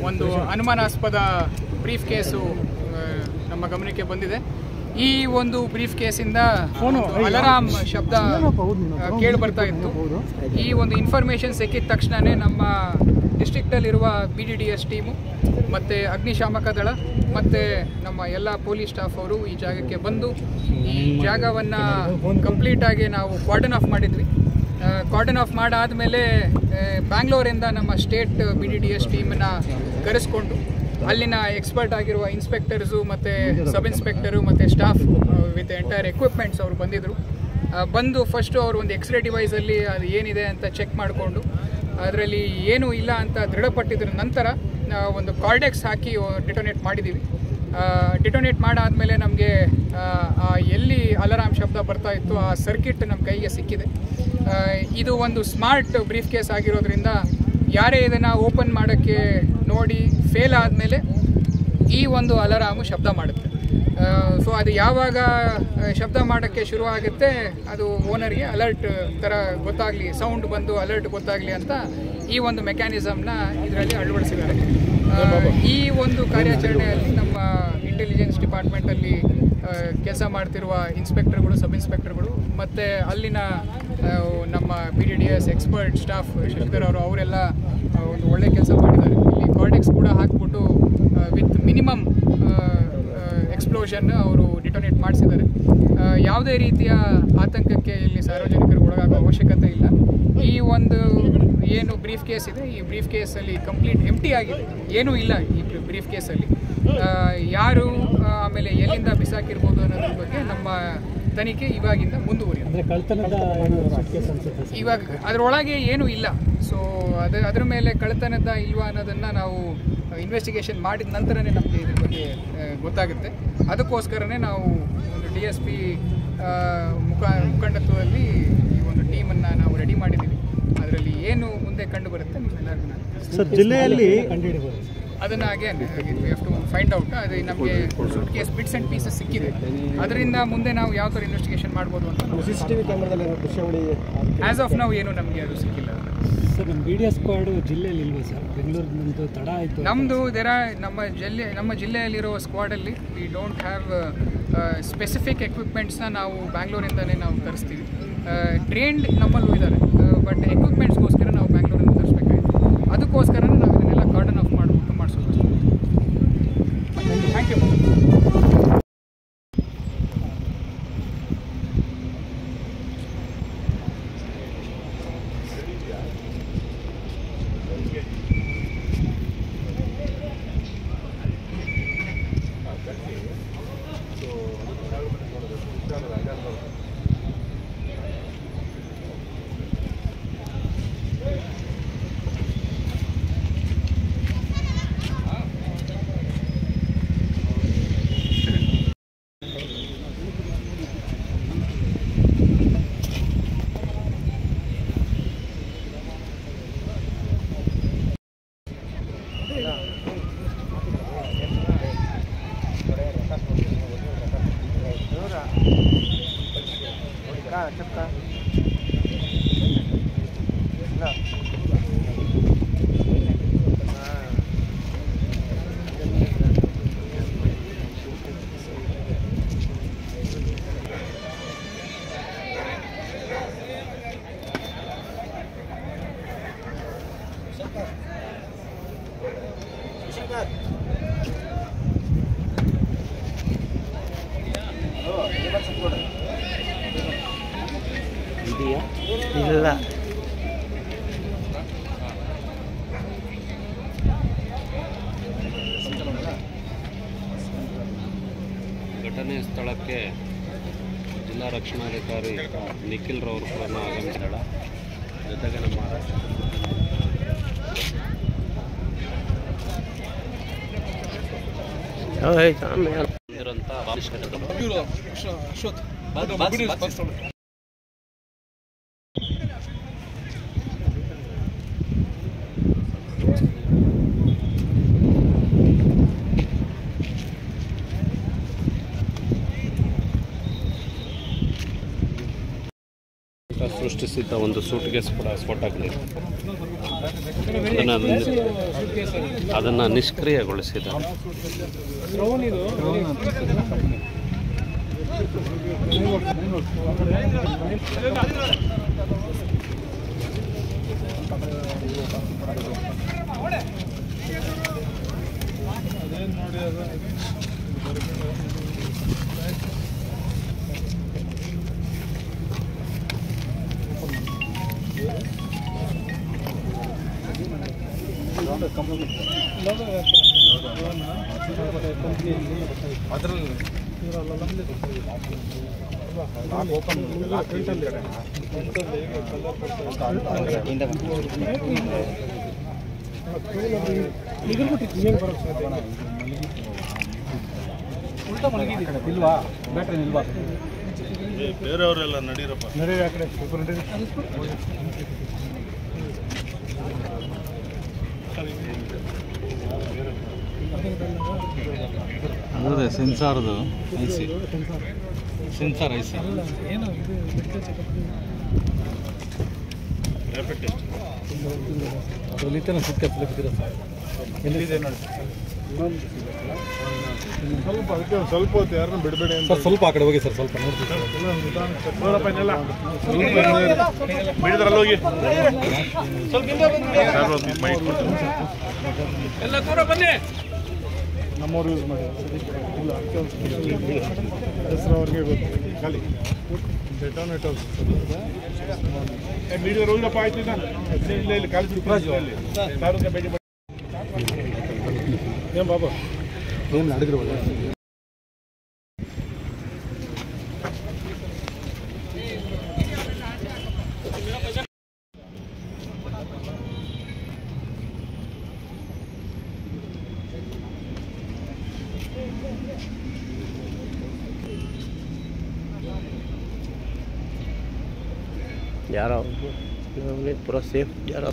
ಒಂದು ಅನುಮಾನಾಸ್ಪದ brief case ನಮ್ಮ ಗಮನಕ್ಕೆ ಬಂದಿದೆ. ಈ ಒಂದು ಬ್ರೀಫ್ ಕೇಸಿಂದ ಅಲಾರಾಮ್ ಶಬ್ದ ಕೇಳಿ ಬರ್ತಾ ಇತ್ತು. ಈ ಒಂದು ಇನ್ಫಾರ್ಮೇಷನ್ ಸಿಕ್ಕಿದ ತಕ್ಷಣವೇ ನಮ್ಮ ಡಿಸ್ಟ್ರಿಕ್ಟಲ್ಲಿರುವ BDDS ಟೀಮು ಮತ್ತು ಅಗ್ನಿಶಾಮಕ ದಳ ಮತ್ತು ನಮ್ಮ ಎಲ್ಲ ಪೊಲೀಸ್ ಸ್ಟಾಫ್ ಅವರು ಈ ಜಾಗಕ್ಕೆ ಬಂದು ಈ ಜಾಗವನ್ನು ಕಂಪ್ಲೀಟಾಗಿ ನಾವು ಕಾರ್ಡನ್ ಆಫ್ ಮಾಡಿದ್ವಿ. ಕಾರ್ಡನ್ ಆಫ್ ಮಾಡಾದಮೇಲೆ ಬ್ಯಾಂಗ್ಳೂರಿಂದ ನಮ್ಮ ಸ್ಟೇಟ್ BDDS ಟೀಮನ್ನು ಕರೆಸ್ಕೊಂಡು ಅಲ್ಲಿನ ಎಕ್ಸ್ಪರ್ಟ್ ಆಗಿರುವ ಇನ್ಸ್ಪೆಕ್ಟರ್ಸು ಮತ್ತು ಸಬ್ ಇನ್ಸ್ಪೆಕ್ಟರು ಮತ್ತು ಸ್ಟಾಫ್ ವಿತ್ ಎಂಟೈರ್ ಎಕ್ವಿಪ್ಮೆಂಟ್ಸ್ ಅವರು ಬಂದಿದ್ದರು. ಬಂದು ಫಸ್ಟು ಅವರು ಒಂದು ಎಕ್ಸ್ರೇ ಡಿವೈಸಲ್ಲಿ ಅದು ಏನಿದೆ ಅಂತ ಚೆಕ್ ಮಾಡಿಕೊಂಡು ಅದರಲ್ಲಿ ಏನೂ ಇಲ್ಲ ಅಂತ ದೃಢಪಟ್ಟಿದ್ರ ನಂತರ ಒಂದು ಕಾರ್ಡೆಕ್ಸ್ ಹಾಕಿ ಡಿಟೋನೇಟ್ ಮಾಡಿದ್ದೀವಿ. ಡಿಟೋನೇಟ್ ಮಾಡಾದಮೇಲೆ ನಮಗೆ ಎಲ್ಲಿ ಅಲಾರಾಮ್ ಶಬ್ದ ಬರ್ತಾ ಇತ್ತು ಆ ಸರ್ಕಿಟ್ ನಮ್ಮ ಕೈಗೆ ಸಿಕ್ಕಿದೆ. ಇದು ಒಂದು ಸ್ಮಾರ್ಟ್ ಬ್ರೀಫ್ ಕೇಸ್ ಆಗಿರೋದ್ರಿಂದ ಯಾರೇ ಇದನ್ನು ಓಪನ್ ಮಾಡೋಕ್ಕೆ ನೋಡಿ ಫೇಲ್ ಆದಮೇಲೆ ಈ ಒಂದು ಅಲಾರಾಮು ಶಬ್ದ ಮಾಡುತ್ತೆ. ಸೊ ಅದು ಯಾವಾಗ ಶಬ್ದ ಮಾಡೋಕ್ಕೆ ಶುರು ಆಗುತ್ತೆ ಅದು ಓನರ್ಗೆ ಅಲರ್ಟ್ ಥರ ಗೊತ್ತಾಗಲಿ, ಸೌಂಡ್ ಬಂದು ಅಲರ್ಟ್ ಗೊತ್ತಾಗಲಿ ಅಂತ ಈ ಒಂದು ಮೆಕ್ಯಾನಿಸಮ್ನ ಇದರಲ್ಲಿ ಅಳವಡಿಸಿದ್ದಾರೆ. ಈ ಒಂದು ಕಾರ್ಯಾಚರಣೆಯಲ್ಲಿ ನಮ್ಮ ಇಂಟೆಲಿಜೆನ್ಸ್ ಡಿಪಾರ್ಟ್ಮೆಂಟಲ್ಲಿ ಕೆಲಸ ಮಾಡ್ತಿರುವ ಇನ್ಸ್ಪೆಕ್ಟರ್ಗಳು, ಸಬ್ ಇನ್ಸ್ಪೆಕ್ಟರ್ಗಳು ಮತ್ತು ಅಲ್ಲಿನ ನಮ್ಮ BDDS ಎಕ್ಸ್ಪರ್ಟ್ ಸ್ಟಾಫ್ ಶಶಿಧರ್ ಅವರು ಅವರೆಲ್ಲ ಒಂದು ಒಳ್ಳೆ ಕೆಲಸ ಮಾಡಿದ್ದಾರೆ. ಇಲ್ಲಿ ಕಾರ್ಡೆಕ್ಸ್ ಕೂಡ ಹಾಕ್ಬಿಟ್ಟು ವಿತ್ ಮಿನಿಮಮ್ ಎಕ್ಸ್ಪ್ಲೋಷನ್ ಅವರು ಡಿಟೋನೇಟ್ ಮಾಡಿಸಿದ್ದಾರೆ. ಯಾವುದೇ ರೀತಿಯ ಆತಂಕಕ್ಕೆ ಇಲ್ಲಿ ಸಾರ್ವಜನಿಕರು ಒಳಗಾಗೋ ಅವಶ್ಯಕತೆ ಇಲ್ಲ. ಈ ಒಂದು ಏನು ಬ್ರೀಫ್ ಕೇಸ್ ಇದೆ, ಈ ಬ್ರೀಫ್ ಕೇಸಲ್ಲಿ ಕಂಪ್ಲೀಟ್ ಎಂಪ್ಟಿ ಆಗಿದೆ, ಏನೂ ಇಲ್ಲ ಈ ಬ್ರೀಫ್ ಕೇಸಲ್ಲಿ. ಯಾರು ಆಮೇಲೆ ಎಲ್ಲಿಂದ ಬಿಸಾಕಿರ್ಬೋದು ಅನ್ನೋದ್ರ ಬಗ್ಗೆ ನಮ್ಮ ತನಿಖೆ ಇವಾಗಿಂದ ಮುಂದುವರಿಯುತ್ತೆ. ಇವಾಗ ಅದರೊಳಗೆ ಏನೂ ಇಲ್ಲ. ಸೊ ಅದರ ಮೇಲೆ ಕಳ್ಳತನದ ಇಲ್ವಾ ಅನ್ನೋದನ್ನು ನಾವು ಇನ್ವೆಸ್ಟಿಗೇಷನ್ ಮಾಡಿದ ನಂತರನೇ ನಮಗೆ ಇದ್ರ ಬಗ್ಗೆ ಗೊತ್ತಾಗುತ್ತೆ. ಅದಕ್ಕೋಸ್ಕರನೇ ನಾವು ಒಂದು DSP ಮುಖಂಡತ್ವದಲ್ಲಿ ಈ ಒಂದು ಟೀಮನ್ನು ನಾವು ರೆಡಿ ಮಾಡಿದ್ದೀವಿ. ಅದರಲ್ಲಿ ಏನು ಮುಂದೆ ಕಂಡು ಬರುತ್ತೆ ನಿಮ್ಮೆಲ್ಲರಿಗೂ ಜಿಲ್ಲೆಯಲ್ಲಿ ಅದನ್ನು again we have to find out. ಅದು ನಮಗೆ suitcase bits and pieces ಸಿಕ್ಕಿದೆ. ಅದರಿಂದ ಮುಂದೆ ನಾವು ಯಾವ ಥರ ಇನ್ವೆಸ್ಟಿಗೇಷನ್ ಮಾಡ್ಬೋದು ಅಂತ CCTV ಕ್ಯಾಮ್ರಾದಲ್ಲಿ ಆ್ಯಸ್ ಆಫ್ ನಾವು ಏನು ನಮಗೆ ಅದು ಸಿಕ್ಕಿಲ್ಲ. ಸರ್, ನಮ್ಮ BDS ಸ್ಕ್ವಾಡ್ ಜಿಲ್ಲೆಯಲ್ಲಿ ಇಲ್ವಾ ಸರ್? ಬೆಂಗಳೂರಿನಂತೂ ತಡ ಆಯಿತು. ನಮ್ಮದು ನಮ್ಮ ಜಿಲ್ಲೆಯಲ್ಲಿರೋ ಸ್ಕ್ವಾಡಲ್ಲಿ ವಿ ಡೋಂಟ್ ಹ್ಯಾವ್ ಸ್ಪೆಸಿಫಿಕ್ ಎಕ್ವಿಪ್ಮೆಂಟ್ಸ್ನ ನಾವು ಬ್ಯಾಂಗ್ಳೂರಿಂದಲೇ ನಾವು ತರಿಸ್ತೀವಿ. ಟ್ರೈನ್ಡ್ ನಮ್ಮಲ್ಲೂ ಇದ್ದಾರೆ, ಬಟ್ ಎಕ್ವಿಪ್ಮೆಂಟ್ಸ್ಗೋಸ್ಕರ ನಾವು ಬ್ಯಾಂಗ್ಳೂರಿಂದ ತರಿಸ್ಬೇಕಾಯ್ತು. ಅದಕ್ಕೋಸ್ಕರ ನಾವು ಇದನ್ನೆಲ್ಲ ಕಾರ್ಡನ್ ಆಫ್ ಮಾಡಿಬಿಟ್ಟು ಮಾಡಿಸೋದು. Thank you. ಇಲ್ಲ. ಘಟನೆ ಸ್ಥಳಕ್ಕೆ ಜಿಲ್ಲಾ ರಕ್ಷಣಾಧಿಕಾರಿ ನಿಖಿಲ್ ರವರು ಕೂಡ ಆಗಮಿಸಿದ್ದಾಳೆ. ಜೊತೆಗೆ ನಮ್ಮ ಸೃಷ್ಟಿಸಿದ್ದ ಒಂದು ಸೂಟ್ ಕೇಸ್ ಕೂಡ ಸ್ಫೋಟ ಆಗಿದೆ. ಅದನ್ನು ನಿಷ್ಕ್ರಿಯಗೊಳಿಸಿದ್ದಾರೆ. ಬೇರೆಯವರೆಲ್ಲ ನಡೀರಪ್ಪ ನಡೀರಿ ಆ ಕಡೆ ಅದೇ ಸೆನ್ಸಾರ್ದು IC sensor IC rapid test ಅದರಲ್ಲಿ ಸುತ್ತ ಎಲ್ಲಿದೆ ನೋಡಿ ಸ್ವಲ್ಪ ಅದಕ್ಕೆ ಸ್ವಲ್ಪ ಹೊತ್ತು ಯಾರನ್ನ ಬಿಡಬೇಡಿ ಅಂತ ಸ್ವಲ್ಪ ಆ ಕಡೆ ಹೋಗಿ ಸರ್, ಸ್ವಲ್ಪ ನೋಡ್ತೀವಿ ಬಿಡಿದ್ರಲ್ಲಿ ಹೋಗಿ ಎಲ್ಲ ದೂರ ಬನ್ನಿ. ನಮ್ಮವ್ರು ಯೂಸ್ ಮಾಡಿ ಇಲ್ಲ ಹೆಸರು ಅವ್ರಿಗೆ ಗೊತ್ತು ಖಾಲಿ ಡೆಟೋನೇಟರ್ ಮೀಡಿಯಾ ರೋಲ್ಲಪ್ಪ ಆಯ್ತು ಇಲ್ಲಿ ಕಾಲೇಜ್ ಭೇಟಿ ಮಾಡಿ ಏನ್ ಬಾಬಾ ಏನು ಅಡಗಿರ್ಬೋದು. ಯಾರೋ ಪೂರಾ ಸೇಫ್ ಯಾರೋ